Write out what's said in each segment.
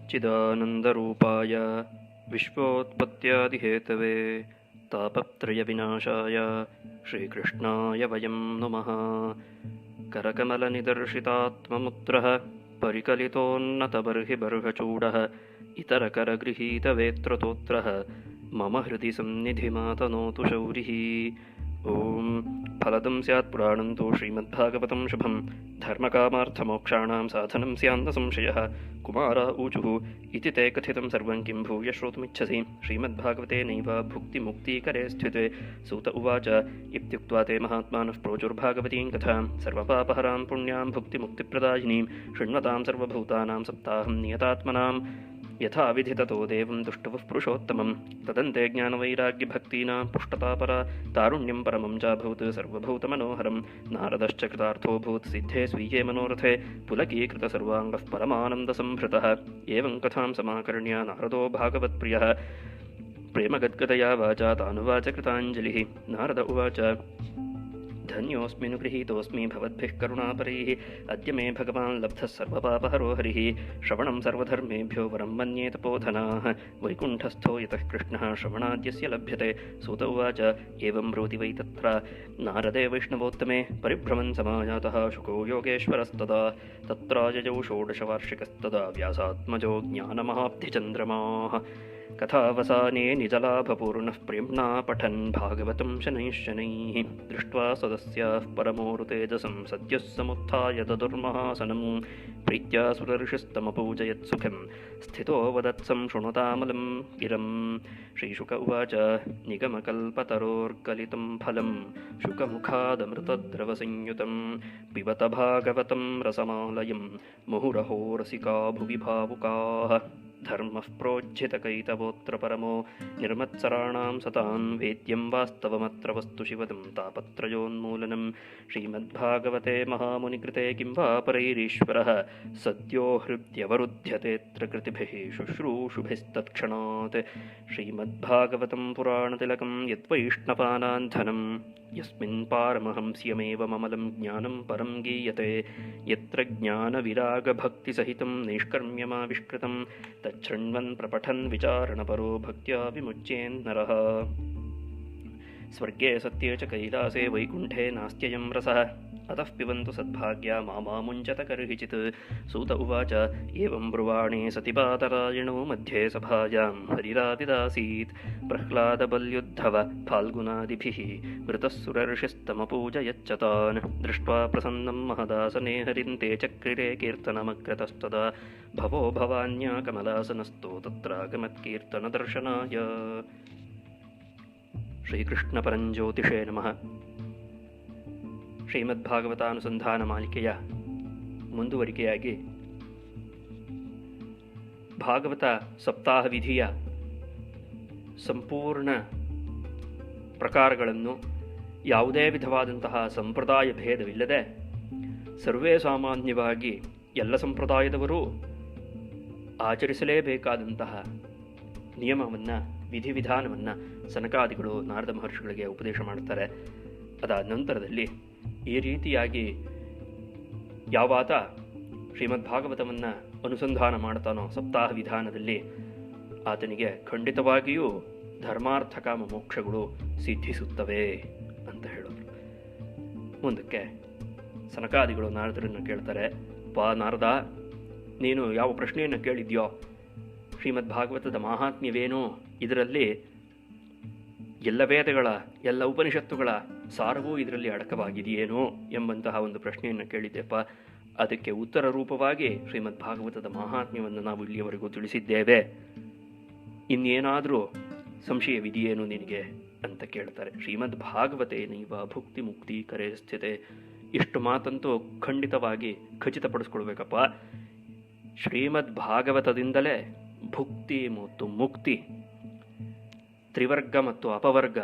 सच्चिदानन्दरूपाय विश्वोत्पत्त्यादिहेतवे तापत्रयविनाशाय श्रीकृष्णाय वयं नमः। करकमलनिदर्शितात्ममुद्रः परिकलितोन्नतबर्हिबर्हचूडः इतरकरगृहीतवेत्रतोत्रः मम हृदि सन्निधिमातनोतु शौरिः। ॐ फलदं स्यात् पुराणं तु श्रीमद्भागवतं शुभं धर्मकामार्थमोक्षाणां साधनं स्यान्नसंशयः। कुमारा ऊचुः इति ते कथितं सर्वं किं भूय श्रोतुमिच्छसि श्रीमद्भागवते नैव भुक्तिमुक्तिकरे स्थिते। सूत उवाच इत्युक्त्वा ते महात्मानः प्रोचुर्भागवतीं कथां सर्वपापहरां पुण्यां भुक्तिमुक्तिप्रदायिनीं शृण्वतां सर्वभूतानां सप्ताहं नियतात्मनां यथा विधिततो देवं दुष्टवः पुरुषोत्तमं तदन्ते ज्ञानवैराग्यभक्तीनां पुष्टतापरा तारुण्यं परमं चाभूत् सर्वभूतमनोहरं। नारदश्च कृतार्थोऽभूत् सिद्धे स्वीये मनोरथे पुलकीकृतसर्वाङ्गः परमानन्दसंभृतः। एवं कथां समाकर्ण्य नारदो भागवत्प्रियः प्रेमगद्गदया वाचा तानुवाच कृताञ्जलिः। नारद उवाच धन्योऽस्मि गृहीतोऽस्मि भवद्भिः करुणापरैः अद्य मे भगवान् लब्धः सर्वपापहरो हरिः। श्रवणं सर्वधर्मेभ्यो वरं मन्ये तपोधनाः वैकुण्ठस्थो यतः कृष्णः श्रवणाद्यस्य लभ्यते। सूत उवाच एवं ब्रूति वै तत्र नारदे वैष्णवोत्तमे परिभ्रमन् समायातः शुको योगेश्वरस्तदा तत्रायजौ षोडशवार्षिकस्तदा व्यासात्मजो ज्ञानमहाब्धिचन्द्रमाः। कथावसाने निजलाभपूर्णः प्रेम्णा पठन् भागवतं शनैः शनैः दृष्ट्वा सदस्याः परमोरुतेजसं सद्यः समुत्थाय ददुर्महासनं प्रीत्या सुरर्षिस्तमपूजयत्सुखं स्थितो वदत्सं शृणुतामलं गिरं। श्रीशुक उवाच निगमकल्पतरोर्गलितं फलं शुकमुखादमृतद्रवसंयुतं पिबत भागवतं रसमालयं मुहुरहो रसिका भुवि भावुकाः। धर्मः प्रोज्झितकैतवोऽत्र परमो निर्मत्सराणां सतान् वेद्यं वास्तवमत्र वस्तु शिवदं तापत्रयोन्मूलनं। श्रीमद्भागवते महामुनिकृते किं वा परैरीश्वरः सद्यो हृद्यवरुध्यतेऽत्र कृतिभिः शुश्रूषुभिस्तत्क्षणात्। श्रीमद्भागवतं पुराणतिलकं यद्वैष्णवानां धनं यस्मिन् पारमहंस्यमेव ममलं ज्ञानं परं गीयते। यत्र ज्ञानविरागभक्तिसहितं नैष्कर्म्यमाविष्कृतं तच्छृण्वन् प्रपठन् विचारणपरो भक्त्या विमुच्येन्नरः। स्वर्गे सत्ये च कैलासे वैकुण्ठे नास्त्ययं रसः अतः पिबन्तु सद्भाग्या मामुञ्चत कर्हिचित्। सूत उवाच एवं ब्रुवाणे सतिपातरायणो मध्ये सभायां हरिराविदासीत् प्रह्लादबल्युद्धव फाल्गुनादिभिः वृतः सुरर्षिस्तमपूजयच्च तान् दृष्ट्वा प्रसन्नं महदासने हरिं ते चक्रिरे कीर्तनमग्रतस्तदा भवो भवान्या कमलासनस्थो तत्रागमत्कीर्तनदर्शनाय। ಶ್ರೀಕೃಷ್ಣಪರಂಜ್ಯೋತಿಷೇ ನಮಃ. ಶ್ರೀಮದ್ಭಾಗವತಾನುಸಂಧಾನ ಮಾಲಿಕೆಯ ಮುಂದುವರಿಕೆಯಾಗಿ ಭಾಗವತ ಸಪ್ತಾಹ ವಿಧಿಯ ಸಂಪೂರ್ಣ ಪ್ರಕಾರಗಳನ್ನು ಯಾವುದೇ ವಿಧವಾದಂತಹ ಸಂಪ್ರದಾಯ ಭೇದವಿಲ್ಲದೆ ಸರ್ವೇ ಸಾಮಾನ್ಯವಾಗಿ ಎಲ್ಲ ಸಂಪ್ರದಾಯದವರೂ ಆಚರಿಸಲೇಬೇಕಾದಂತಹ ನಿಯಮವನ್ನು ವಿಧಿವಿಧಾನವನ್ನು ಸನಕಾದಿಗಳು ನಾರದ ಮಹರ್ಷಿಗಳಿಗೆ ಉಪದೇಶ ಮಾಡ್ತಾರೆ. ಅದಾದ ನಂತರದಲ್ಲಿ ಈ ರೀತಿಯಾಗಿ ಯಾವಾತ ಶ್ರೀಮದ್ಭಾಗವತವನ್ನು ಅನುಸಂಧಾನ ಮಾಡ್ತಾನೋ ಸಪ್ತಾಹ ವಿಧಾನದಲ್ಲಿ ಆತನಿಗೆ ಖಂಡಿತವಾಗಿಯೂ ಧರ್ಮಾರ್ಥ ಕಾಮ ಮೋಕ್ಷಗಳು ಸಿದ್ಧಿಸುತ್ತವೆ ಅಂತ ಹೇಳೋದು. ಮುಂದಕ್ಕೆ ಸನಕಾದಿಗಳು ನಾರದರನ್ನು ಕೇಳ್ತಾರೆ, ಪಾ ನಾರದ, ನೀನು ಯಾವ ಪ್ರಶ್ನೆಯನ್ನು ಕೇಳಿದ್ಯೋ ಶ್ರೀಮದ್ಭಾಗವತದ ಮಾಹಾತ್ಮ್ಯವೇನೋ, ಇದರಲ್ಲಿ ಎಲ್ಲ ವೇದಗಳ ಎಲ್ಲ ಉಪನಿಷತ್ತುಗಳ ಸಾರವೂ ಇದರಲ್ಲಿ ಅಡಕವಾಗಿದೆಯೇನೋ ಎಂಬಂತಹ ಒಂದು ಪ್ರಶ್ನೆಯನ್ನು ಕೇಳಿದ್ದೆಪ್ಪ. ಅದಕ್ಕೆ ಉತ್ತರ ರೂಪವಾಗಿ ಶ್ರೀಮದ್ಭಾಗವತದ ಮಾಹಾತ್ಮ್ಯವನ್ನು ನಾವು ಇಲ್ಲಿಯವರೆಗೂ ತಿಳಿಸಿದ್ದೇವೆ, ಇನ್ನೇನಾದರೂ ಸಂಶಯವಿದೆಯೇನು ನಿನಗೆ ಅಂತ ಕೇಳ್ತಾರೆ. ಶ್ರೀಮದ್ಭಾಗವತೆ ನೈವ ಭುಕ್ತಿ ಮುಕ್ತಿ ಕರೆ ಸ್ಥಿತೆ. ಇಷ್ಟು ಮಾತಂತೂ ಖಂಡಿತವಾಗಿ ಖಚಿತಪಡಿಸ್ಕೊಳ್ಬೇಕಪ್ಪ. ಶ್ರೀಮದ್ಭಾಗವತದಿಂದಲೇ ಭುಕ್ತಿ ಮತ್ತು ಮುಕ್ತಿ, ತ್ರಿವರ್ಗ ಮತ್ತು ಅಪವರ್ಗ,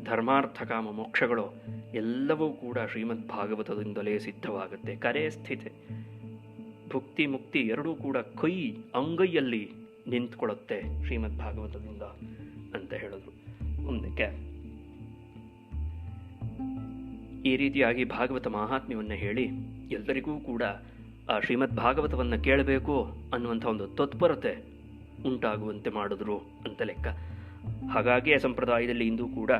ಧರ್ಮಾರ್ಥ ಕಾಮ ಮೋಕ್ಷಗಳು ಎಲ್ಲವೂ ಕೂಡ ಶ್ರೀಮದ್ಭಾಗವತದಿಂದಲೇ ಸಿದ್ಧವಾಗುತ್ತೆ. ಕರೆ ಸ್ಥಿತಿ, ಭುಕ್ತಿ ಮುಕ್ತಿ ಎರಡೂ ಕೂಡ ಅಂಗೈಯಲ್ಲಿ ನಿಂತ್ಕೊಳ್ಳುತ್ತೆ ಶ್ರೀಮದ್ಭಾಗವತದಿಂದ ಅಂತ ಹೇಳಿದ್ರು. ಮುಂದಕ್ಕೆ ಈ ರೀತಿಯಾಗಿ ಭಾಗವತ ಮಹಾತ್ಮ್ಯವನ್ನು ಹೇಳಿ ಎಲ್ಲರಿಗೂ ಕೂಡ ಆ ಶ್ರೀಮದ್ ಭಾಗವತವನ್ನು ಕೇಳಬೇಕು ಅನ್ನುವಂಥ ಒಂದು ತತ್ಪರತೆ ಉಂಟಾಗುವಂತೆ ಮಾಡಿದ್ರು ಅಂತ ಲೆಕ್ಕ. ಹಾಗಾಗಿ ಸಂಪ್ರದಾಯದಲ್ಲಿ ಇಂದು ಕೂಡ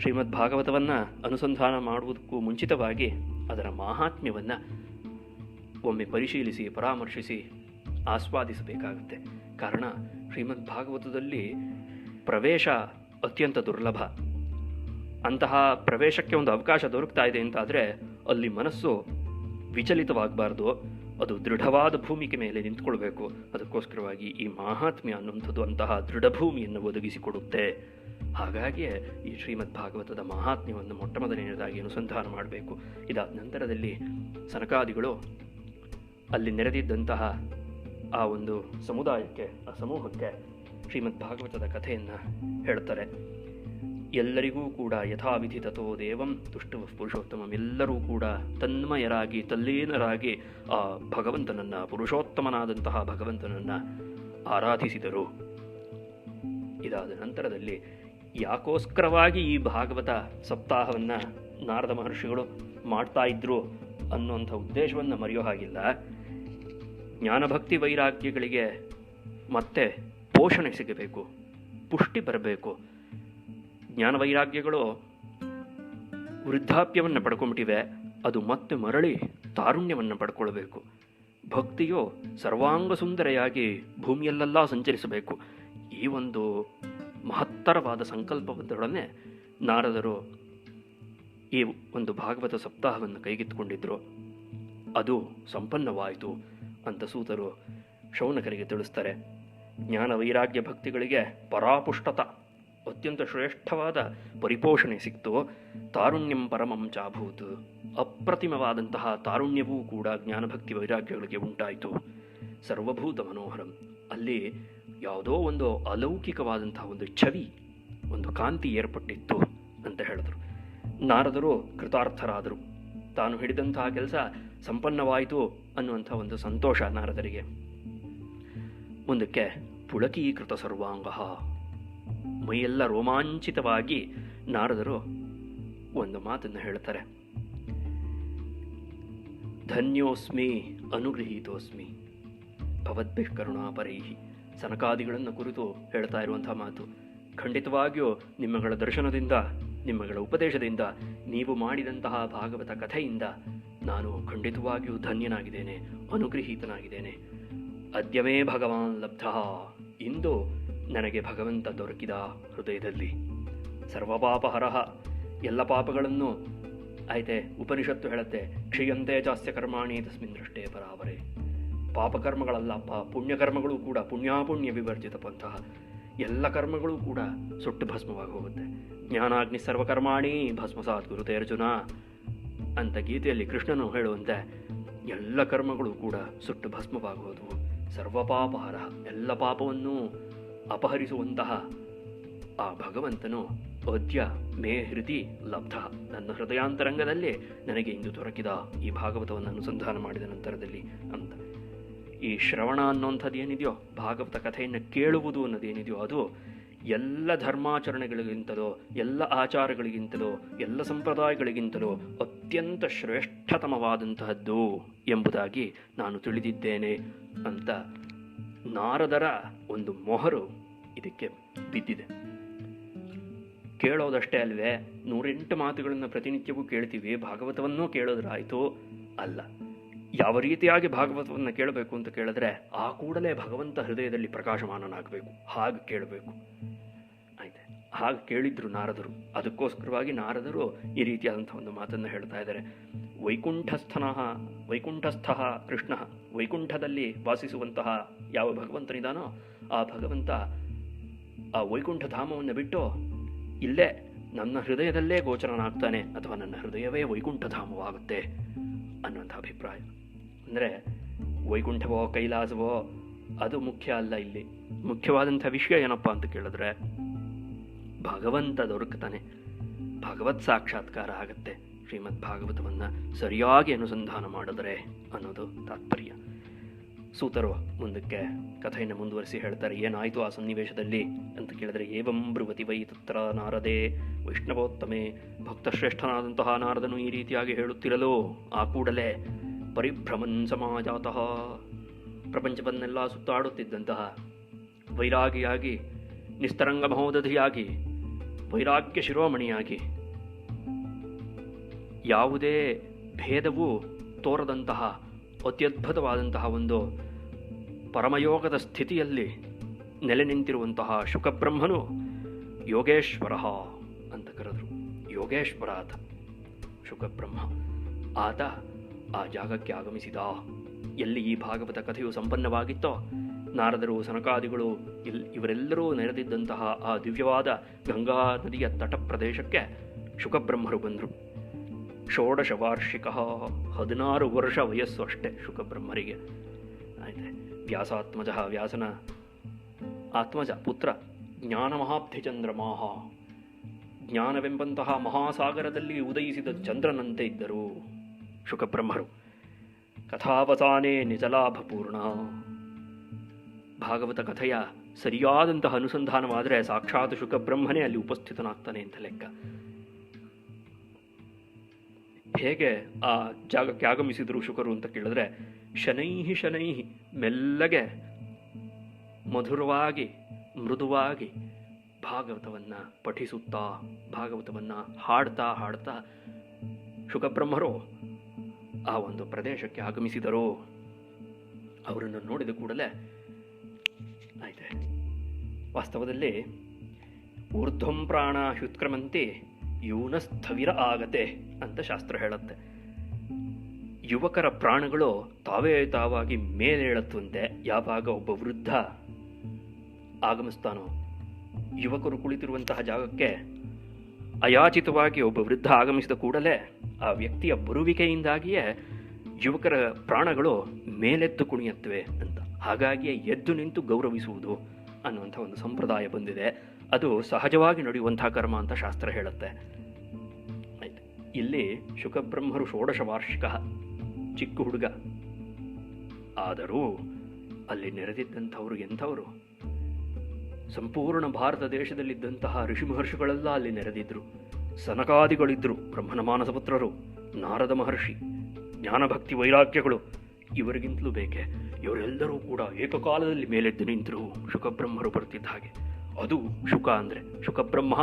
ಶ್ರೀಮದ್ ಭಾಗವತವನ್ನು ಅನುಸಂಧಾನ ಮಾಡುವುದಕ್ಕೂ ಮುಂಚಿತವಾಗಿ ಅದರ ಮಾಹಾತ್ಮ್ಯವನ್ನು ಒಮ್ಮೆ ಪರಿಶೀಲಿಸಿ ಪರಾಮರ್ಶಿಸಿ ಆಸ್ವಾದಿಸಬೇಕಾಗುತ್ತೆ. ಕಾರಣ ಶ್ರೀಮದ್ ಭಾಗವತದಲ್ಲಿ ಪ್ರವೇಶ ಅತ್ಯಂತ ದುರ್ಲಭ. ಅಂತಹ ಪ್ರವೇಶಕ್ಕೆ ಒಂದು ಅವಕಾಶ ದೊರಕ್ತಾ ಇದೆ ಅಂತಾದರೆ ಅಲ್ಲಿ ಮನಸ್ಸು ವಿಚಲಿತವಾಗಬಾರ್ದು, ಅದು ದೃಢವಾದ ಭೂಮಿಕೆ ಮೇಲೆ ನಿಂತ್ಕೊಳ್ಬೇಕು. ಅದಕ್ಕೋಸ್ಕರವಾಗಿ ಈ ಮಾಹಾತ್ಮ್ಯ ಅನ್ನುವಂಥದ್ದು ಅಂತಹ ದೃಢಭೂಮಿಯನ್ನು ಒದಗಿಸಿಕೊಡುತ್ತೆ. ಹಾಗಾಗಿಯೇ ಈ ಶ್ರೀಮದ್ ಭಾಗವತದ ಮಾಹಾತ್ಮ್ಯವನ್ನು ಮೊಟ್ಟಮೊದಲನೆಯದಾಗಿ ಅನುಸಂಧಾನ ಮಾಡಬೇಕು. ಇದಾದ ನಂತರದಲ್ಲಿ ಸನಕಾದಿಗಳು ಅಲ್ಲಿ ನೆರೆದಿದ್ದಂತಹ ಆ ಒಂದು ಸಮುದಾಯಕ್ಕೆ, ಆ ಸಮೂಹಕ್ಕೆ ಶ್ರೀಮದ್ ಭಾಗವತದ ಕಥೆಯನ್ನು ಹೇಳ್ತಾರೆ. ಎಲ್ಲರಿಗೂ ಕೂಡ ಯಥಾವಿಧಿ ತಥೋ ದೇವಂ ತುಷ್ಟುವ ಪುರುಷೋತ್ತಮಂ, ಎಲ್ಲರೂ ಕೂಡ ತನ್ಮಯರಾಗಿ ತಲ್ಲೀನರಾಗಿ ಆ ಭಗವಂತನನ್ನು, ಪುರುಷೋತ್ತಮನಾದಂತಹ ಭಗವಂತನನ್ನು ಆರಾಧಿಸಿದರು. ಇದಾದ ನಂತರದಲ್ಲಿ ಯಾಕೋಸ್ಕರವಾಗಿ ಈ ಭಾಗವತ ಸಪ್ತಾಹವನ್ನು ನಾರದ ಮಹರ್ಷಿಗಳು ಮಾಡ್ತಾ ಇದ್ರು ಅನ್ನುವಂಥ ಉದ್ದೇಶವನ್ನು ಮರೆಯೋ ಹಾಗಿಲ್ಲ. ಜ್ಞಾನಭಕ್ತಿ ವೈರಾಗ್ಯಗಳಿಗೆ ಮತ್ತೆ ಪೋಷಣೆ ಸಿಗಬೇಕು, ಪುಷ್ಟಿ ಬರಬೇಕು. ಜ್ಞಾನ ವೈರಾಗ್ಯಗಳು ವೃದ್ಧಾಪ್ಯವನ್ನು ಪಡ್ಕೊಂಡ್ಬಿಟ್ಟಿವೆ, ಅದು ಮತ್ತೆ ಮರಳಿ ತಾರುಣ್ಯವನ್ನು ಪಡ್ಕೊಳ್ಬೇಕು. ಭಕ್ತಿಯು ಸರ್ವಾಂಗ ಸುಂದರೆಯಾಗಿ ಭೂಮಿಯಲ್ಲೆಲ್ಲ ಸಂಚರಿಸಬೇಕು. ಈ ಒಂದು ಮಹತ್ತರವಾದ ಸಂಕಲ್ಪದೊಡನೆ ನಾರದರು ಈ ಒಂದು ಭಾಗವತ ಸಪ್ತಾಹವನ್ನು ಕೈಗೆತ್ತಿಕೊಂಡಿದ್ರು. ಅದು ಸಂಪನ್ನವಾಯಿತು ಅಂತ ಸೂತರು ಶೌನಕರಿಗೆ ತಿಳಿಸ್ತಾರೆ. ಜ್ಞಾನ ವೈರಾಗ್ಯ ಭಕ್ತಿಗಳಿಗೆ ಪರಾಪುಷ್ಟತ, ಅತ್ಯಂತ ಶ್ರೇಷ್ಠವಾದ ಪರಿಪೋಷಣೆ ಸಿಕ್ತು. ತಾರುಣ್ಯಂ ಪರಮಂ ಚಾಭೂತ್, ಅಪ್ರತಿಮವಾದಂತಹ ತಾರುಣ್ಯವೂ ಕೂಡ ಜ್ಞಾನಭಕ್ತಿ ವೈರಾಗ್ಯಗಳಿಗೆ ಉಂಟಾಯಿತು. ಸರ್ವಭೂತ ಮನೋಹರಂ, ಅಲ್ಲಿ ಯಾವುದೋ ಒಂದು ಅಲೌಕಿಕವಾದಂತಹ ಒಂದು ಛವಿ, ಒಂದು ಕಾಂತಿ ಏರ್ಪಟ್ಟಿತ್ತು ಅಂತ ಹೇಳಿದ್ರು. ನಾರದರು ಕೃತಾರ್ಥರಾದರು. ತಾನು ಹಿಡಿದಂತಹ ಕೆಲಸ ಸಂಪನ್ನವಾಯಿತು ಅನ್ನುವಂಥ ಒಂದು ಸಂತೋಷ ನಾರದರಿಗೆ. ಮುಂದಕ್ಕೆ ಪುಳಕೀಕೃತ ಸರ್ವಾಂಗ, ಮೈಯೆಲ್ಲ ರೋಮಾಂಚಿತವಾಗಿ ನಾರದರು ಒಂದು ಮಾತನ್ನು ಹೇಳ್ತಾರೆ. ಧನ್ಯೋಸ್ಮಿ ಅನುಗೃಹೀತೋಸ್ಮಿ ಭವದ್ಭಿಃ ಕರುಣಾಪರೈಹಿ. ಸನಕಾದಿಗಳನ್ನು ಕುರಿತು ಹೇಳ್ತಾ ಇರುವಂತಹ ಮಾತು. ಖಂಡಿತವಾಗಿಯೂ ನಿಮ್ಮಗಳ ದರ್ಶನದಿಂದ, ನಿಮ್ಮಗಳ ಉಪದೇಶದಿಂದ, ನೀವು ಮಾಡಿದಂತಹ ಭಾಗವತ ಕಥೆಯಿಂದ ನಾನು ಖಂಡಿತವಾಗಿಯೂ ಧನ್ಯನಾಗಿದ್ದೇನೆ, ಅನುಗೃಹೀತನಾಗಿದ್ದೇನೆ. ಅದ್ಯವೇ ಭಗವಾನ್ ಲಬ್ಧ, ಇಂದು ನನಗೆ ಭಗವಂತ ದೊರಕಿದ ಹೃದಯದಲ್ಲಿ. ಸರ್ವಪಾಪಹರಃ, ಎಲ್ಲ ಪಾಪಗಳನ್ನು ಆಯ್ತೆ ಉಪನಿಷತ್ತು ಹೇಳುತ್ತೆ, ಕ್ಷೀಯಂತೆ ಚಾಸ್ಯ ಕರ್ಮಾಣಿ ತಸ್ಮಿನ್ ದೃಷ್ಟೇ ಪರಾವರೆ. ಪಾಪಕರ್ಮಗಳಲ್ಲಪ್ಪ, ಪುಣ್ಯಕರ್ಮಗಳು ಕೂಡ ಪುಣ್ಯಾಪುಣ್ಯ ವಿವರ್ಜಿತವಂತಹ ಎಲ್ಲ ಕರ್ಮಗಳು ಕೂಡ ಸುಟ್ಟು ಭಸ್ಮವಾಗಿ ಹೋಗುತ್ತೆ. ಜ್ಞಾನಾಗ್ನಿ ಸರ್ವಕರ್ಮಾಣಿ ಭಸ್ಮಸಾತ್ ಗುರುತೆ ಅರ್ಜುನ ಅಂತ ಗೀತೆಯಲ್ಲಿ ಕೃಷ್ಣನು ಹೇಳುವಂತೆ ಎಲ್ಲ ಕರ್ಮಗಳು ಕೂಡ ಸುಟ್ಟು ಭಸ್ಮವಾಗುವುದು. ಸರ್ವಪಾಪಹರ, ಎಲ್ಲ ಪಾಪವನ್ನೂ ಅಪಹರಿಸುವಂತಹ ಆ ಭಗವಂತನು ಅದ್ಯ ಮೇ ಹೃದಿ ಲಬ್ಧ, ನನ್ನ ಹೃದಯಾಂತರಂಗದಲ್ಲಿ ನನಗೆ ಇಂದು ದೊರಕಿದ ಈ ಭಾಗವತವನ್ನು ಅನುಸಂಧಾನ ಮಾಡಿದ ನಂತರದಲ್ಲಿ ಅಂತ. ಈ ಶ್ರವಣ ಅನ್ನೋಂಥದ್ದು ಏನಿದೆಯೋ, ಭಾಗವತ ಕಥೆಯನ್ನು ಕೇಳುವುದು ಅನ್ನೋದೇನಿದೆಯೋ, ಅದು ಎಲ್ಲ ಧರ್ಮಾಚರಣೆಗಳಿಗಿಂತಲೋ, ಎಲ್ಲ ಆಚಾರಗಳಿಗಿಂತಲೋ, ಎಲ್ಲ ಸಂಪ್ರದಾಯಗಳಿಗಿಂತಲೋ ಅತ್ಯಂತ ಶ್ರೇಷ್ಠತಮವಾದಂತಹದ್ದು ಎಂಬುದಾಗಿ ನಾನು ತಿಳಿದಿದ್ದೇನೆ ಅಂತ ನಾರದರ ಒಂದು ಮೊಹರು ಇದಕ್ಕೆ ಬಿದ್ದಿದೆ. ಕೇಳೋದಷ್ಟೇ ಅಲ್ವೇ, 108 ಮಾತುಗಳನ್ನು ಪ್ರತಿನಿತ್ಯವೂ ಕೇಳ್ತೀವಿ, ಭಾಗವತವನ್ನೂ ಕೇಳೋದ್ರಾಯಿತು ಅಲ್ಲ. ಯಾವ ರೀತಿಯಾಗಿ ಭಾಗವತವನ್ನು ಕೇಳಬೇಕು ಅಂತ ಕೇಳಿದ್ರೆ ಆ ಕೂಡಲೇ ಭಗವಂತ ಹೃದಯದಲ್ಲಿ ಪ್ರಕಾಶಮಾನನಾಗಬೇಕು, ಹಾಗೆ ಕೇಳಬೇಕು. ಆಯ್ತು, ಹಾಗೆ ಕೇಳಿದ್ರು ನಾರದರು. ಅದಕ್ಕೋಸ್ಕರವಾಗಿ ನಾರದರು ಈ ರೀತಿಯಾದಂಥ ಒಂದು ಮಾತನ್ನು ಹೇಳ್ತಾ ಇದ್ದಾರೆ. ವೈಕುಂಠಸ್ಥ ಕೃಷ್ಣ, ವೈಕುಂಠದಲ್ಲಿ ವಾಸಿಸುವಂತಹ ಯಾವ ಭಗವಂತನಿದಾನೋ ಆ ಭಗವಂತ ಆ ವೈಕುಂಠ ಧಾಮವನ್ನು ಬಿಟ್ಟು ಇಲ್ಲೇ ನನ್ನ ಹೃದಯದಲ್ಲೇ ಗೋಚರನಾಗ್ತಾನೆ, ಅಥವಾ ನನ್ನ ಹೃದಯವೇ ವೈಕುಂಠ ಧಾಮವಾಗುತ್ತೆ ಅನ್ನುವಂಥ ಅಭಿಪ್ರಾಯ. ಅಂದರೆ ವೈಕುಂಠವೋ ಕೈಲಾಸವೋ ಅದು ಮುಖ್ಯ ಅಲ್ಲ. ಇಲ್ಲಿ ಮುಖ್ಯವಾದಂಥ ವಿಷಯ ಏನಪ್ಪ ಅಂತ ಕೇಳಿದ್ರೆ ಭಗವಂತ ದೊರಕ್ತಾನೆ, ಭಗವತ್ ಸಾಕ್ಷಾತ್ಕಾರ ಆಗುತ್ತೆ ಶ್ರೀಮದ್ ಭಾಗವತವನ್ನು ಸರಿಯಾಗಿ ಅನುಸಂಧಾನ ಮಾಡಿದ್ರೆ ಅನ್ನೋದು ತಾತ್ಪರ್ಯ. ಸೂತರು ಮುಂದಕ್ಕೆ ಕಥೆಯನ್ನು ಮುಂದುವರಿಸಿ ಹೇಳ್ತಾರೆ. ಏನಾಯಿತು ಆ ಸನ್ನಿವೇಶದಲ್ಲಿ ಅಂತ ಕೇಳಿದ್ರೆ, ಏವಂ ಬ್ರುವತಿ ವೈ ತತ್ರ ನಾರದೇ ವೈಷ್ಣವೋತ್ತಮೆ. ಭಕ್ತಶ್ರೇಷ್ಠನಾದಂತಹ ನಾರದನು ಈ ರೀತಿಯಾಗಿ ಹೇಳುತ್ತಿರಲು ಆ ಕೂಡಲೇ ಪರಿಭ್ರಮನ್ ಸಮಾಜಾತಃ, ಪ್ರಪಂಚವನ್ನೆಲ್ಲ ಸುತ್ತಾಡುತ್ತಿದ್ದಂತಹ ವೈರಾಗಿಯಾಗಿ, ನಿಸ್ತರಂಗ ಮಹೋದಧಿಯಾಗಿ, ವೈರಾಗ್ಯ ಶಿರೋಮಣಿಯಾಗಿ, ಯಾವುದೇ ಭೇದವೂ ತೋರದಂತಹ ಅತ್ಯದ್ಭುತವಾದಂತಹ ಒಂದು ಪರಮಯೋಗದ ಸ್ಥಿತಿಯಲ್ಲಿ ನೆಲೆ ನಿಂತಿರುವಂತಹ ಶುಕಬ್ರಹ್ಮನು ಯೋಗೇಶ್ವರ ಅಂತ ಕರೆದರು. ಯೋಗೇಶ್ವರ ಆತ ಶುಕಬ್ರಹ್ಮ. ಆತ ಆ ಜಾಗಕ್ಕೆ ಆಗಮಿಸಿದ. ಎಲ್ಲಿ ಈ ಭಾಗವತ ಕಥೆಯು ಸಂಪನ್ನವಾಗಿತ್ತೋ, ನಾರದರು, ಸನಕಾದಿಗಳು ಇವರೆಲ್ಲರೂ ನೆರೆದಿದ್ದಂತಹ ಆ ದಿವ್ಯವಾದ ಗಂಗಾ ನದಿಯ ತಟ ಪ್ರದೇಶಕ್ಕೆ ಶುಕಬ್ರಹ್ಮರು ಬಂದರು. 16 ವಾರ್ಷಿಕ, 16 ವರ್ಷ ವಯಸ್ಸು ಅಷ್ಟೇ ಶುಕಬ್ರಹ್ಮರಿಗೆ. ಆಯ್ತು. ವ್ಯಾಸಾತ್ಮಜ, ವ್ಯಾಸನ ಆತ್ಮಜ ಪುತ್ರ, ಜ್ಞಾನ ಮಹಾಬ್ಧಿಚಂದ್ರಮಾಹ, ಜ್ಞಾನವೆಂಬಂತಹ ಮಹಾಸಾಗರದಲ್ಲಿ ಉದಯಿಸಿದ ಚಂದ್ರನಂತೆ ಇದ್ದರು ಶುಕಬ್ರಹ್ಮರು. ಕಥಾವಸಾನೆ ನಿಜಲಾಭಪೂರ್ಣ. ಭಾಗವತ ಕಥೆಯ ಸರಿಯಾದಂತಹ ಅನುಸಂಧಾನವಾದರೆ ಸಾಕ್ಷಾತ್ ಶುಕಬ್ರಹ್ಮನೇ ಅಲ್ಲಿ ಉಪಸ್ಥಿತನಾಗ್ತಾನೆ ಅಂತ ಲೆಕ್ಕ. ಹೇಗೆ ಆ ಜಾಗಕ್ಕೆ ಆಗಮಿಸಿದರು ಶುಕರು ಅಂತ ಕೇಳಿದ್ರೆ, ಶನೈಹಿ ಶನೈಹಿ, ಮೆಲ್ಲಗೆ ಮಧುರವಾಗಿ ಮೃದುವಾಗಿ ಭಾಗವತವನ್ನು ಪಠಿಸುತ್ತಾ, ಭಾಗವತವನ್ನು ಹಾಡ್ತಾ ಹಾಡ್ತಾ ಶುಕಬ್ರಹ್ಮರು ಆ ಒಂದು ಪ್ರದೇಶಕ್ಕೆ ಆಗಮಿಸಿದರು. ಅವರನ್ನು ನೋಡಿದ ಕೂಡಲೇ ಆಯ್ತೆ, ವಾಸ್ತವದಲ್ಲಿ ಊರ್ಧ್ವಂ ಪ್ರಾಣ ಹ್ಯುತ್ಕ್ರಮಂತಿ ಯೂನಸ್ಥವಿರ ಆಗತೆ ಅಂತ ಶಾಸ್ತ್ರ ಹೇಳುತ್ತೆ. ಯುವಕರ ಪ್ರಾಣಗಳು ತಾವೇ ತಾವಾಗಿ ಮೇಲೇಳತ್ತುವಂತೆ ಯಾವಾಗ ಒಬ್ಬ ವೃದ್ಧ ಆಗಮಿಸ್ತಾನೋ, ಯುವಕರು ಕುಳಿತಿರುವಂತಹ ಜಾಗಕ್ಕೆ ಅಯಾಚಿತವಾಗಿ ಒಬ್ಬ ವೃದ್ಧ ಆಗಮಿಸಿದ ಕೂಡಲೇ ಆ ವ್ಯಕ್ತಿಯ ಬರುವಿಕೆಯಿಂದಾಗಿಯೇ ಯುವಕರ ಪ್ರಾಣಗಳು ಮೇಲೆದ್ದು ಕುಣಿಯುತ್ತವೆ ಅಂತ. ಹಾಗಾಗಿಯೇ ಎದ್ದು ನಿಂತು ಗೌರವಿಸುವುದು ಅನ್ನುವಂಥ ಒಂದು ಸಂಪ್ರದಾಯ ಬಂದಿದೆ. ಅದು ಸಹಜವಾಗಿ ನಡೆಯುವಂತಹ ಕರ್ಮ ಅಂತ ಶಾಸ್ತ್ರ ಹೇಳುತ್ತೆ. ಆಯ್ತು. ಇಲ್ಲಿ ಶುಕಬ್ರಹ್ಮರು 16 ವಾರ್ಷಿಕ, ಚಿಕ್ಕ ಹುಡುಗ. ಆದರೂ ಅಲ್ಲಿ ನೆರೆದಿದ್ದಂಥವರು ಎಂಥವರು? ಸಂಪೂರ್ಣ ಭಾರತ ದೇಶದಲ್ಲಿದ್ದಂತಹ ಋಷಿ ಮಹರ್ಷಿಗಳೆಲ್ಲ ಅಲ್ಲಿ ನೆರೆದಿದ್ರು. ಸನಕಾದಿಗಳಿದ್ರು, ಬ್ರಹ್ಮನ ಮಾನಸಪುತ್ರರು, ನಾರದ ಮಹರ್ಷಿ, ಜ್ಞಾನಭಕ್ತಿ ವೈರಾಗ್ಯಗಳು, ಇವರಿಗಿಂತಲೂ ಬೇಕೆ ಇವರೆಲ್ಲರೂ ಕೂಡ ಏಕಕಾಲದಲ್ಲಿ ಮೇಲೆದ್ದು ನಿಂತರು ಶುಕಬ್ರಹ್ಮರು ಬರ್ತಿದ್ದ ಹಾಗೆ. ಅದು ಶುಕ ಅಂದರೆ, ಶುಕಬ್ರಹ್ಮ,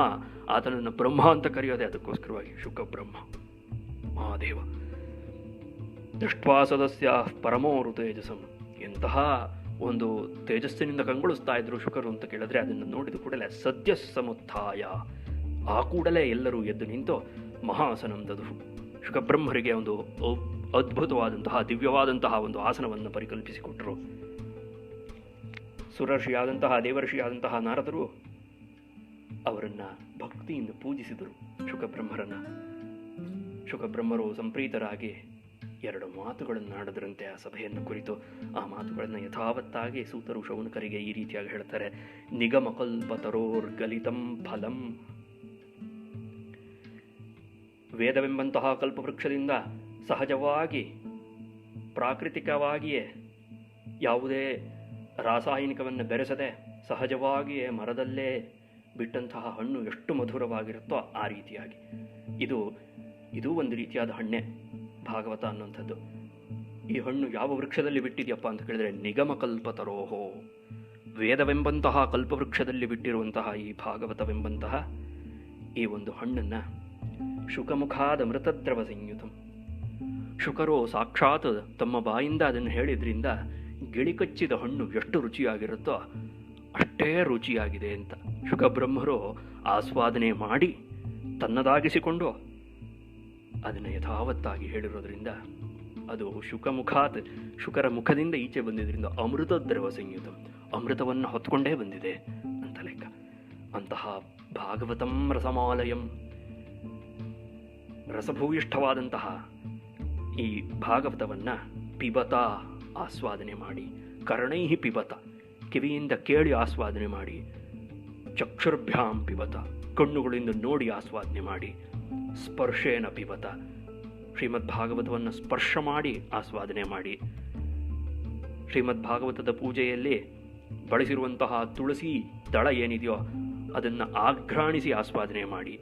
ಆತನನ್ನು ಬ್ರಹ್ಮ ಅಂತ ಕರೆಯೋದೆ ಅದಕ್ಕೋಸ್ಕರವಾಗಿ ಶುಕಬ್ರಹ್ಮ ಮಹಾದೇವ. ದೃಷ್ಟ್ವಾ ಸದಸ್ಯ ಪರಮೋರು ತೇಜಸಂ, ಎಂತಹ ಒಂದು ತೇಜಸ್ಸಿನಿಂದ ಕಂಗೊಳಿಸ್ತಾ ಇದ್ರು ಶುಕರು ಅಂತ ಕೇಳಿದ್ರೆ, ಅದನ್ನು ನೋಡಿದ ಕೂಡಲೇ ಸದ್ಯ ಸಮುತ್ಥಾಯ, ಆ ಕೂಡಲೇ ಎಲ್ಲರೂ ಎದ್ದು ನಿಂತು ಮಹಾಸನಂದದು. ಶುಕಬ್ರಹ್ಮರಿಗೆ ಒಂದು ಅದ್ಭುತವಾದಂತಹ ದಿವ್ಯವಾದಂತಹ ಒಂದು ಆಸನವನ್ನು ಪರಿಕಲ್ಪಿಸಿಕೊಟ್ಟರು. ಸುರರ್ಷಿಯಾದಂತಹ ದೇವರ್ಷಿಯಾದಂತಹ ನಾರದರು ಅವರನ್ನು ಭಕ್ತಿಯಿಂದ ಪೂಜಿಸಿದರು ಶುಕಬ್ರಹ್ಮರನ್ನ. ಶುಕಬ್ರಹ್ಮರು ಸಂಪ್ರೀತರಾಗಿ 2 ಮಾತುಗಳನ್ನು ಆಡದ್ರಂತೆ ಆ ಸಭೆಯನ್ನು ಕುರಿತು. ಆ ಮಾತುಗಳನ್ನು ಯಥಾವತ್ತಾಗಿ ಸೂತರು ಶೌನಕರಿಗೆ ಈ ರೀತಿಯಾಗಿ ಹೇಳ್ತಾರೆ. ನಿಗಮಕಲ್ಪತರೋರ್ಗಲಿತಂ ಫಲಂ, ವೇದವೆಂಬಂತಹ ಕಲ್ಪವೃಕ್ಷದಿಂದ ಸಹಜವಾಗಿ ಪ್ರಾಕೃತಿಕವಾಗಿಯೇ ಯಾವುದೇ ರಾಸಾಯನಿಕವನ್ನು ಬೆರೆಸದೆ ಸಹಜವಾಗಿಯೇ ಮರದಲ್ಲೇ ಬಿಟ್ಟಂತಹ ಹಣ್ಣು ಎಷ್ಟು ಮಧುರವಾಗಿರುತ್ತೋ ಆ ರೀತಿಯಾಗಿ ಇದು ಒಂದು ರೀತಿಯಾದ ಹಣ್ಣೆ ಭಾಗವತ ಅನ್ನುವಂಥದ್ದು. ಈ ಹಣ್ಣು ಯಾವ ವೃಕ್ಷದಲ್ಲಿ ಬಿಟ್ಟಿದೆಯಪ್ಪ ಅಂತ ಕೇಳಿದ್ರೆ, ನಿಗಮಕಲ್ಪತರೋಹೋ, ವೇದವೆಂಬಂತಹ ಕಲ್ಪವೃಕ್ಷದಲ್ಲಿ ಬಿಟ್ಟಿರುವಂತಹ ಈ ಭಾಗವತವೆಂಬಂತಹ ಈ ಒಂದು ಹಣ್ಣನ್ನು ಶುಕಮುಖಾದ ಮೃತದ್ರವ ಸಂಯುತಂ, ಶುಕರು ಸಾಕ್ಷಾತ್ ತಮ್ಮ ಬಾಯಿಂದ ಅದನ್ನು ಹೇಳಿದ್ರಿಂದ ಗಿಳಿಕಚ್ಚಿದ ಹಣ್ಣು ಎಷ್ಟು ರುಚಿಯಾಗಿರುತ್ತೋ ಅಷ್ಟೇ ರುಚಿಯಾಗಿದೆ ಅಂತ ಶುಕಬ್ರಹ್ಮರು ಆಸ್ವಾದನೆ ಮಾಡಿ ತನ್ನದಾಗಿಸಿಕೊಂಡು ಅದನ್ನು ಯಥಾವತ್ತಾಗಿ ಹೇಳಿರೋದ್ರಿಂದ ಅದು ಶುಕಮುಖಾತ್, ಶುಕರ ಮುಖದಿಂದ ಈಚೆ ಬಂದಿದ್ದರಿಂದ ಅಮೃತ ದ್ರವ ಸಂಯುತ, ಅಮೃತವನ್ನು ಹೊತ್ಕೊಂಡೇ ಬಂದಿದೆ ಅಂತ ಲೆಕ್ಕ. ಅಂತಹ ಭಾಗವತಂ ರಸಮಾಲಯಂ, ರಸಭೂಯಿಷ್ಠವಾದಂತಹ ಈ ಭಾಗವತವನ್ನು ಪಿಬತ, ಆಸ್ವಾದನೆ ಮಾಡಿ, ಕರ್ಣೈಹಿ ಪಿಬತ, ಕಿವಿಯಿಂದ ಕೇಳಿ ಆಸ್ವಾದನೆ ಮಾಡಿ, ಚಕ್ಷುರ್ಭ್ಯಾಂ ಪಿಬತ, ಕಣ್ಣುಗಳಿಂದ ನೋಡಿ ಆಸ್ವಾದನೆ ಮಾಡಿ, ಸ್ಪರ್ಶೇನ ಪಿಬತ, ಶ್ರೀಮದ್ ಭಾಗವತವನ್ನು ಸ್ಪರ್ಶ ಮಾಡಿ ಆಸ್ವಾದನೆ ಮಾಡಿ, ಶ್ರೀಮದ್ ಭಾಗವತದ ಪೂಜೆಯಲ್ಲಿ ಬಳಸಿರುವಂತಹ ತುಳಸಿ ದಳ ಏನಿದೆಯೋ ಅದನ್ನು ಆಘ್ರಾಣಿಸಿ ಆಸ್ವಾದನೆ ಮಾಡಿ,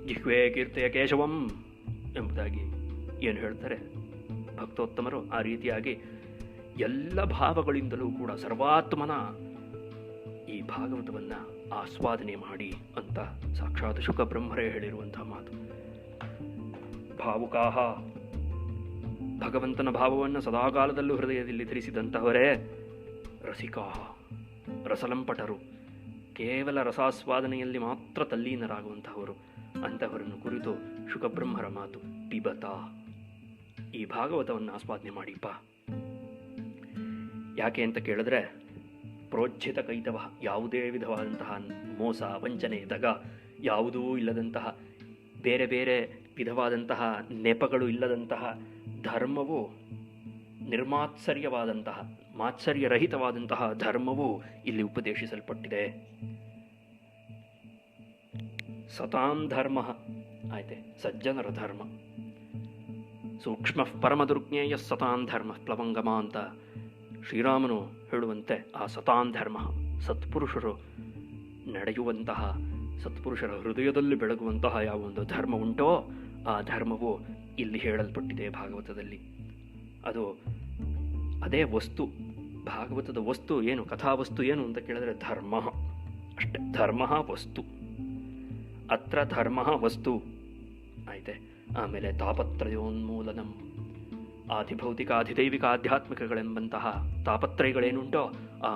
ಜಿಹ್ವೆ ಕೀರ್ತೆಯ ಕೇಶವಂ ಎಂಬುದಾಗಿ ಏನು ಹೇಳ್ತಾರೆ ಭಕ್ತೋತ್ತಮರು ಆ ರೀತಿಯಾಗಿ ಎಲ್ಲ ಭಾವಗಳಿಂದಲೂ ಕೂಡ ಸರ್ವಾತ್ಮನ ಈ ಭಾಗವತವನ್ನು ಆಸ್ವಾದನೆ ಮಾಡಿ ಅಂತ ಸಾಕ್ಷಾತ್ ಶುಕಬ್ರಹ್ಮರೇ ಹೇಳಿರುವಂತಹ ಮಾತು. ಭಾವುಕಾಹ, ಭಗವಂತನ ಭಾವವನ್ನು ಸದಾಕಾಲದಲ್ಲೂ ಹೃದಯದಲ್ಲಿ ಧರಿಸಿದಂತಹವರೇ. ರಸಿಕಾಹ, ರಸಲಂಪಟರು, ಕೇವಲ ರಸಾಸ್ವಾದನೆಯಲ್ಲಿ ಮಾತ್ರ ತಲ್ಲೀನರಾಗುವಂತಹವರು. ಅಂತಹವರನ್ನು ಕುರಿತು ಶುಕಬ್ರಹ್ಮರ ಮಾತು, ಪಿಬತ, ಈ ಭಾಗವತವನ್ನು ಆಸ್ವಾದನೆ ಮಾಡಿಪ್ಪ. ಯಾಕೆ ಅಂತ ಕೇಳಿದ್ರೆ, ಪ್ರೋಜ್ಜಿತ ಕೈತವ, ಯಾವುದೇ ವಿಧವಾದಂತಹ ಮೋಸ, ವಂಚನೆ, ದಗ ಯಾವುದೂ ಇಲ್ಲದಂತಹ, ಬೇರೆ ಬೇರೆ ವಿಧವಾದಂತಹ ನೆಪಗಳು ಇಲ್ಲದಂತಹ ಧರ್ಮವು, ನಿರ್ಮಾತ್ಸರ್ಯವಾದಂತಹ, ಮಾತ್ಸರ್ಯರಹಿತವಾದಂತಹ ಧರ್ಮವು ಇಲ್ಲಿ ಉಪದೇಶಿಸಲ್ಪಟ್ಟಿದೆ. ಸತಾಂ ಧರ್ಮ ಆಯ್ತೆ, ಸಜ್ಜನರ ಧರ್ಮ. ಸೂಕ್ಷ್ಮ ಪರಮದುರ್ಜ್ಞೇಯ ಸತಾಂ ಧರ್ಮ ಪ್ಲವಂಗಮ ಅಂತ ಶ್ರೀರಾಮನು ಹೇಳುವಂತೆ, ಆ ಸತಾಂ ಧರ್ಮ, ಸತ್ಪುರುಷರು ನಡೆಯುವಂತಹ, ಸತ್ಪುರುಷರ ಹೃದಯದಲ್ಲಿ ಬೆಳಗುವಂತಹ ಯಾವ ಒಂದು ಧರ್ಮ ಉಂಟೋ ಆ ಧರ್ಮವು ಇಲ್ಲಿ ಹೇಳಲ್ಪಟ್ಟಿದೆ ಭಾಗವತದಲ್ಲಿ. ಅದು ಅದೇ ವಸ್ತು, ಭಾಗವತದ ವಸ್ತು ಏನು, ಕಥಾವಸ್ತು ಏನು ಅಂತ ಕೇಳಿದ್ರೆ ಧರ್ಮ ಅಷ್ಟೆ. ಧರ್ಮ ವಸ್ತು, ಅತ್ರ ಧರ್ಮ ವಸ್ತು ಆಯ್ತೆ. ಆಮೇಲೆ ತಾಪತ್ರಯೋನ್ಮೂಲನಂ, ಆಧಿಭೌತಿಕ ಅಧಿದೈವಿಕ ಆಧ್ಯಾತ್ಮಿಕಗಳೆಂಬಂತಹ ತಾಪತ್ರಯಗಳೇನುಂಟೋ ಆ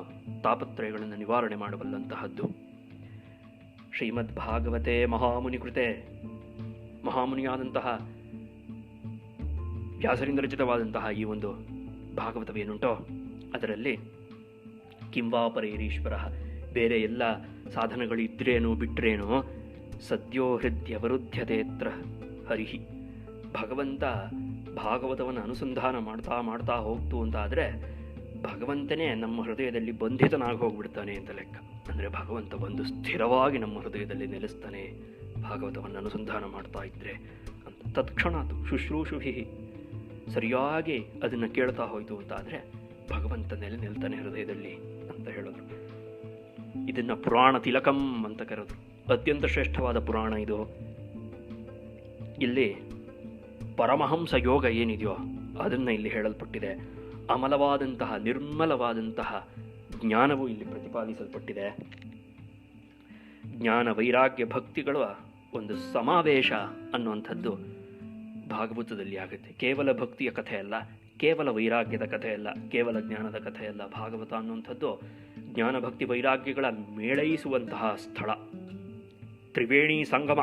ತಾಪತ್ರಯಗಳನ್ನು ನಿವಾರಣೆ ಮಾಡಬಲ್ಲಂತಹದ್ದು. ಶ್ರೀಮದ್ ಭಾಗವತೆ ಮಹಾಮುನಿ ಕೃತೆ, ಮಹಾಮುನಿಯಾದಂತಹ ವ್ಯಾಸರಿಂದ ರಚಿತವಾದಂತಹ ಈ ಒಂದು ಭಾಗವತವೇನುಂಟೋ ಅದರಲ್ಲಿ ಕಿಂವಾಪರೇರೀಶ್ವರ, ಬೇರೆ ಎಲ್ಲ ಸಾಧನಗಳಿದ್ರೇನು ಬಿಟ್ರೇನು, ಸದ್ಯೋ ಹೃದಯವರುಧ್ಯತೆತ್ರ ಹರಿಹಿ, ಭಗವಂತ ಭಾಗವತವನ್ನು ಅನುಸಂಧಾನ ಮಾಡ್ತಾ ಮಾಡ್ತಾ ಹೋಗ್ತು ಅಂತಾದರೆ ಭಗವಂತನೇ ನಮ್ಮ ಹೃದಯದಲ್ಲಿ ಬಂಧಿತನಾಗಿ ಹೋಗ್ಬಿಡ್ತಾನೆ ಅಂತ ಲೆಕ್ಕ. ಅಂದರೆ ಭಗವಂತ ಬಂದು ಸ್ಥಿರವಾಗಿ ನಮ್ಮ ಹೃದಯದಲ್ಲಿ ನೆಲೆಸ್ತಾನೆ ಭಾಗವತವನ್ನು ಅನುಸಂಧಾನ ಮಾಡ್ತಾ ಇದ್ರೆ ಅಂತ. ತತ್ಕ್ಷಣಾತ್ ಶುಶ್ರೂಷುಭಿ, ಸರಿಯಾಗಿ ಅದನ್ನು ಕೇಳ್ತಾ ಹೋಯ್ತು ಅಂತಾದರೆ ಭಗವಂತ ನಿಲ್ತಾನೆ ಹೃದಯದಲ್ಲಿ ಅಂತ ಹೇಳಿದ್ರು. ಇದನ್ನು ಪುರಾಣ ತಿಲಕಂ ಅಂತ ಕರೆದ್ರು. ಅತ್ಯಂತ ಶ್ರೇಷ್ಠವಾದ ಪುರಾಣ ಇದು. ಇಲ್ಲಿ ಪರಮಹಂಸ ಯೋಗ ಏನಿದೆಯೋ ಅದನ್ನು ಇಲ್ಲಿ ಹೇಳಲ್ಪಟ್ಟಿದೆ. ಅಮಲವಾದಂತಹ, ನಿರ್ಮಲವಾದಂತಹ ಜ್ಞಾನವು ಇಲ್ಲಿ ಪ್ರತಿಪಾದಿಸಲ್ಪಟ್ಟಿದೆ. ಜ್ಞಾನ ವೈರಾಗ್ಯ ಭಕ್ತಿಗಳ ಒಂದು ಸಮಾವೇಶ ಅನ್ನುವಂಥದ್ದು ಭಾಗವತದಲ್ಲಿ ಆಗುತ್ತೆ. ಕೇವಲ ಭಕ್ತಿಯ ಕಥೆ ಅಲ್ಲ, ಕೇವಲ ವೈರಾಗ್ಯದ ಕಥೆ ಅಲ್ಲ, ಕೇವಲ ಜ್ಞಾನದ ಕಥೆ ಅಲ್ಲ. ಭಾಗವತ ಅನ್ನುವಂಥದ್ದು ಜ್ಞಾನ ಭಕ್ತಿ ವೈರಾಗ್ಯಗಳ ಮೇಳೈಸುವಂತಹ ಸ್ಥಳ, ತ್ರಿವೇಣಿ ಸಂಗಮ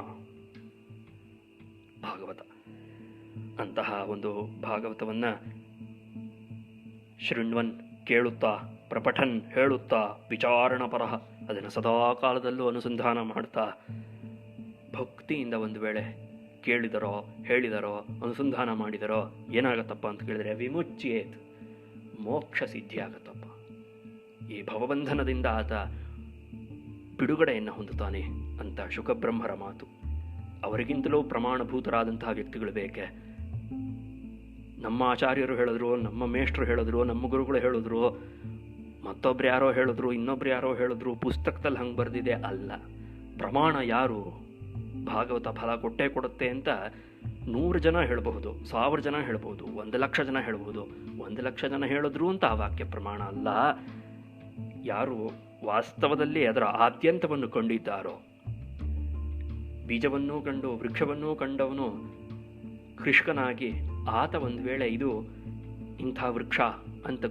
ಭಾಗವತ. ಅಂತಹ ಒಂದು ಭಾಗವತವನ್ನು ಶೃಣ್ವನ್ ಕೇಳುತ್ತಾ, ಪ್ರಪಠನ್ ಹೇಳುತ್ತಾ, ವಿಚಾರಣ ಪರಹ ಅದನ್ನು ಸದಾ ಕಾಲದಲ್ಲೂ ಅನುಸಂಧಾನ ಮಾಡ್ತಾ, ಭಕ್ತಿಯಿಂದ ಒಂದು ವೇಳೆ ಕೇಳಿದರೋ, ಹೇಳಿದರೋ, ಅನುಸಂಧಾನ ಮಾಡಿದರೋ ಏನಾಗತ್ತಪ್ಪ ಅಂತ ಕೇಳಿದರೆ ವಿಮುಚ್ಯೇತ್, ಮೋಕ್ಷ ಸಿದ್ಧಿ ಆಗತ್ತಪ್ಪ. ಈ ಭವಬಂಧನದಿಂದ ಆತ ಬಿಡುಗಡೆಯನ್ನು ಹೊಂದುತ್ತಾನೆ ಅಂತ ಶುಕಬ್ರಹ್ಮರ ಮಾತು. ಅವರಿಗಿಂತಲೂ ಪ್ರಮಾಣಭೂತರಾದಂತಹ ವ್ಯಕ್ತಿಗಳು ಬೇಕೆ. ನಮ್ಮ ಆಚಾರ್ಯರು ಹೇಳಿದ್ರು, ನಮ್ಮ ಮೇಷ್ಟ್ರು ಹೇಳಿದ್ರು, ನಮ್ಮ ಗುರುಗಳು ಹೇಳಿದ್ರು, ಮತ್ತೊಬ್ರು ಯಾರೋ ಹೇಳಿದ್ರು, ಇನ್ನೊಬ್ರು ಯಾರೋ ಹೇಳಿದ್ರು, ಪುಸ್ತಕದಲ್ಲಿ ಹಂಗೆ ಬರೆದಿದೆ ಅಲ್ಲ. ಪ್ರಮಾಣ ಯಾರು? ಭಾಗವತ ಫಲ ಕೊಟ್ಟೇ ಕೊಡುತ್ತೆ ಅಂತ 100 ಜನ ಹೇಳಬಹುದು, 1000 ಜನ ಹೇಳಬಹುದು, 1,00,000 ಜನ ಹೇಳಬಹುದು. 1,00,000 ಜನ ಹೇಳಿದ್ರು ಅಂತ ಆ ವಾಕ್ಯ ಪ್ರಮಾಣ ಅಲ್ಲ. ಯಾರು ವಾಸ್ತವದಲ್ಲಿ ಅದರ ಆದ್ಯಂತವನ್ನು ಕಂಡಿದ್ದಾರೋ, ಬೀಜವನ್ನೂ ಕಂಡು ವೃಕ್ಷವನ್ನೂ ಕಂಡವನು ಕೃಷ್ಕನಾಗಿ ಆತ ಒಂದು ವೇಳೆ ಇದು ಇಂಥ ವೃಕ್ಷ ಅಂತ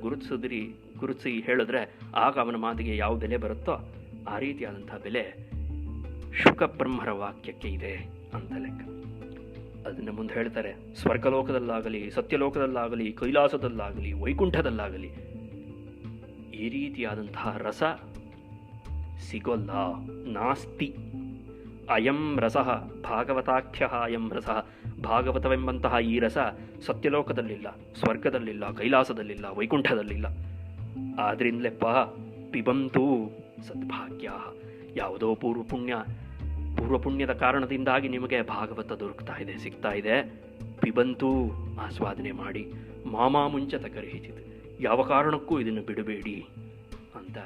ಗುರುತಿಸಿ ಹೇಳಿದ್ರೆ ಆಗ ಅವನ ಮಾತಿಗೆ ಯಾವ ಬೆಲೆ ಬರುತ್ತೋ ಆ ರೀತಿಯಾದಂಥ ಬೆಲೆ ಶುಕಬ್ರಹ್ಮರ ವಾಕ್ಯಕ್ಕೆ ಇದೆ ಅಂತ ಲೆಕ್ಕ. ಅದನ್ನು ಮುಂದೆ ಹೇಳ್ತಾರೆ, ಸ್ವರ್ಗಲೋಕದಲ್ಲಾಗಲಿ, ಸತ್ಯಲೋಕದಲ್ಲಾಗಲಿ, ಕೈಲಾಸದಲ್ಲಾಗಲಿ, ವೈಕುಂಠದಲ್ಲಾಗಲಿ ಈ ರೀತಿಯಾದಂತಹ ರಸ ಸಿಗೋಲ್ಲ. ನಾಸ್ತಿ ಅಯಂ ರಸಃ ಭಾಗವತಾಖ್ಯ ಅಯಂ ರಸಃ, ಭಾಗವತವೆಂಬಂತಹ ಈ ರಸ ಸತ್ಯಲೋಕದಲ್ಲಿಲ್ಲ, ಸ್ವರ್ಗದಲ್ಲಿಲ್ಲ, ಕೈಲಾಸದಲ್ಲಿಲ್ಲ, ವೈಕುಂಠದಲ್ಲಿಲ್ಲ. ಆದ್ರಿಂದಲೆಪ್ಪ ಪಿಬಂತೂ ಸದ್ಭಾಗ್ಯ, ಯಾವುದೋ ಪೂರ್ವಪುಣ್ಯದ ಕಾರಣದಿಂದಾಗಿ ನಿಮಗೆ ಭಾಗವತ ದೊರಕ್ತಾ ಇದೆ, ಸಿಗ್ತಾ ಇದೆ. ಪಿಬಂತೂ, ಆಸ್ವಾದನೆ ಮಾಡಿ. ಮಾಮಾ ಮುಂಚತ ಕರಿಹಿಚಿತ್, ಯಾವ ಕಾರಣಕ್ಕೂ ಇದನ್ನು ಬಿಡಬೇಡಿ ಅಂತ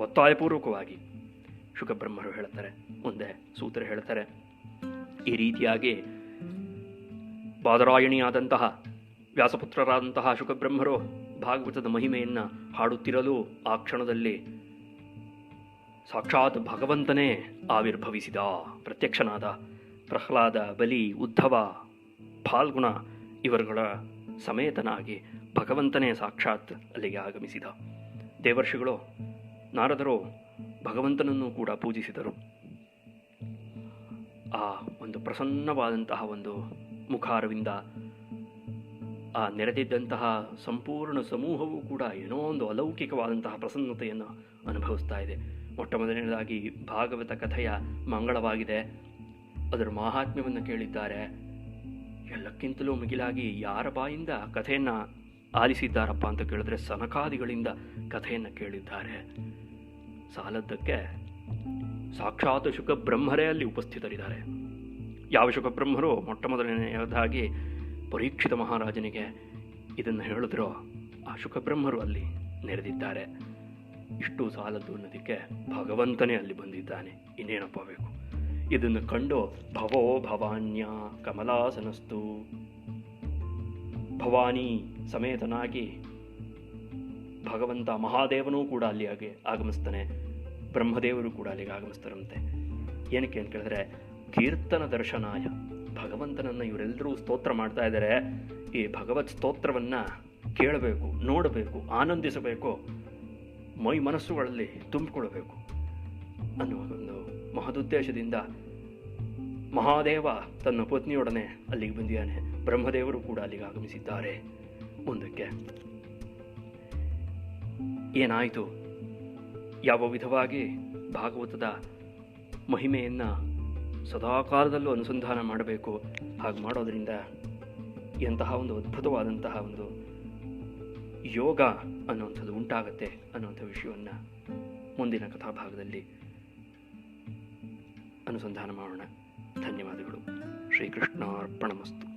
ಒತ್ತಾಯಪೂರ್ವಕವಾಗಿ ಶುಕಬ್ರಹ್ಮರು ಹೇಳ್ತಾರೆ. ಮುಂದೆ ಸೂತ್ರ ಹೇಳ್ತಾರೆ, ಈ ರೀತಿಯಾಗಿ ಬಾದರಾಯಣಿಯಾದಂತಹ ವ್ಯಾಸಪುತ್ರರಾದಂತಹ ಶುಕಬ್ರಹ್ಮರು ಭಾಗವತದ ಮಹಿಮೆಯನ್ನು ಹಾಡುತ್ತಿರಲು ಆ ಕ್ಷಣದಲ್ಲಿ ಸಾಕ್ಷಾತ್ ಭಗವಂತನೇ ಆವಿರ್ಭವಿಸಿದ, ಪ್ರತ್ಯಕ್ಷನಾದ. ಪ್ರಹ್ಲಾದ, ಬಲಿ, ಉದ್ಧವ, ಫಾಲ್ಗುಣ ಇವರುಗಳ ಸಮೇತನಾಗಿ ಭಗವಂತನೇ ಸಾಕ್ಷಾತ್ ಅಲ್ಲಿಗೆ ಆಗಮಿಸಿದ. ದೇವರ್ಷಿಗಳು, ನಾರದರು ಭಗವಂತನನ್ನು ಕೂಡ ಪೂಜಿಸಿದರು. ಆ ಒಂದು ಪ್ರಸನ್ನವಾದಂತಹ ಒಂದು ಮುಖಾರವಿಂದ ಆ ನೆರೆದಿದ್ದಂತಹ ಸಂಪೂರ್ಣ ಸಮೂಹವೂ ಕೂಡ ಏನೋ ಒಂದು ಅಲೌಕಿಕವಾದಂತಹ ಪ್ರಸನ್ನತೆಯನ್ನು ಅನುಭವಿಸ್ತಾ ಇದೆ. ಮೊಟ್ಟ ಮೊದಲನೇದಾಗಿ ಭಾಗವತ ಕಥೆಯ ಮಂಗಳವಾಗಿದೆ, ಅದರ ಮಾಹಾತ್ಮ್ಯವನ್ನು ಕೇಳಿದ್ದಾರೆ. ಎಲ್ಲಕ್ಕಿಂತಲೂ ಮಿಗಿಲಾಗಿ ಯಾರ ಬಾಯಿಂದ ಕಥೆಯನ್ನು ಆಲಿಸಿದ್ದಾರಪ್ಪ ಅಂತ ಕೇಳಿದ್ರೆ ಸನಕಾದಿಗಳಿಂದ ಕಥೆಯನ್ನು ಕೇಳಿದ್ದಾರೆ. ಸಾಲದ್ದಕ್ಕೆ ಸಾಕ್ಷಾತ್ ಶುಕಬ್ರಹ್ಮರೇ ಅಲ್ಲಿ ಉಪಸ್ಥಿತರಿದ್ದಾರೆ. ಯಾವ ಶುಕಬ್ರಹ್ಮರು ಮೊಟ್ಟ ಮೊದಲನೆಯದಾಗಿ ಪರೀಕ್ಷಿತ ಮಹಾರಾಜನಿಗೆ ಇದನ್ನು ಹೇಳಿದ್ರೋ ಆ ಶುಕಬ್ರಹ್ಮರು ಅಲ್ಲಿ ನೆರೆದಿದ್ದಾರೆ. ಇಷ್ಟು ಸಾಲದ್ದು ಅನ್ನೋದಕ್ಕೆ ಭಗವಂತನೇ ಅಲ್ಲಿ ಬಂದಿದ್ದಾನೆ, ಇನ್ನೇನಪ್ಪ ಬೇಕು. ಇದನ್ನು ಕಂಡು ಭವೋ ಭವಾನ್ಯ ಕಮಲಾಸನಸ್ತು, ಭವಾನಿ ಸಮೇತನಾಗಿ ಭಗವಂತ ಮಹಾದೇವನೂ ಕೂಡ ಅಲ್ಲಿ ಆಗಮಿಸ್ತಾನೆ, ಬ್ರಹ್ಮದೇವರು ಕೂಡ ಅಲ್ಲಿಗೆ ಆಗಮಿಸ್ತಾರಂತೆ. ಏನಕ್ಕೆ ಅಂತ ಕೇಳಿದ್ರೆ ಕೀರ್ತನ ದರ್ಶನಾಯ, ಭಗವಂತನನ್ನು ಇವರೆಲ್ಲರೂ ಸ್ತೋತ್ರ ಮಾಡ್ತಾ ಇದ್ದಾರೆ, ಈ ಭಗವತ್ ಸ್ತೋತ್ರವನ್ನು ಕೇಳಬೇಕು, ನೋಡಬೇಕು, ಆನಂದಿಸಬೇಕು, ಮೈ ಮನಸ್ಸುಗಳಲ್ಲಿ ತುಂಬಿಕೊಳ್ಬೇಕು ಅನ್ನುವ ಒಂದು ಮಹದುದ್ದೇಶದಿಂದ ಮಹಾದೇವ ತನ್ನ ಪತ್ನಿಯೊಡನೆ ಅಲ್ಲಿಗೆ ಬಂದಿದ್ದಾನೆ. ಬ್ರಹ್ಮದೇವರು ಕೂಡ ಅಲ್ಲಿಗೆ ಆಗಮಿಸಿದ್ದಾರೆ. ಮುಂದಕ್ಕೆ ಏನಾಯಿತು, ಯಾವ ವಿಧವಾಗಿ ಭಾಗವತದ ಮಹಿಮೆಯನ್ನು ಸದಾಕಾಲದಲ್ಲೂ ಅನುಸಂಧಾನ ಮಾಡಬೇಕು, ಹಾಗೆ ಮಾಡೋದರಿಂದ ಎಂತಹ ಒಂದು ಅದ್ಭುತವಾದಂತಹ ಒಂದು ಯೋಗ ಅನ್ನುವಂಥದ್ದು ಉಂಟಾಗತ್ತೆ ಅನ್ನುವಂಥ ವಿಷಯವನ್ನು ಮುಂದಿನ ಕಥಾಭಾಗದಲ್ಲಿ ಅನುಸಂಧಾನ ಮಾಡೋಣ. ಧನ್ಯವಾದಗಳು. ಶ್ರೀಕೃಷ್ಣಾರ್ಪಣಮಸ್ತು.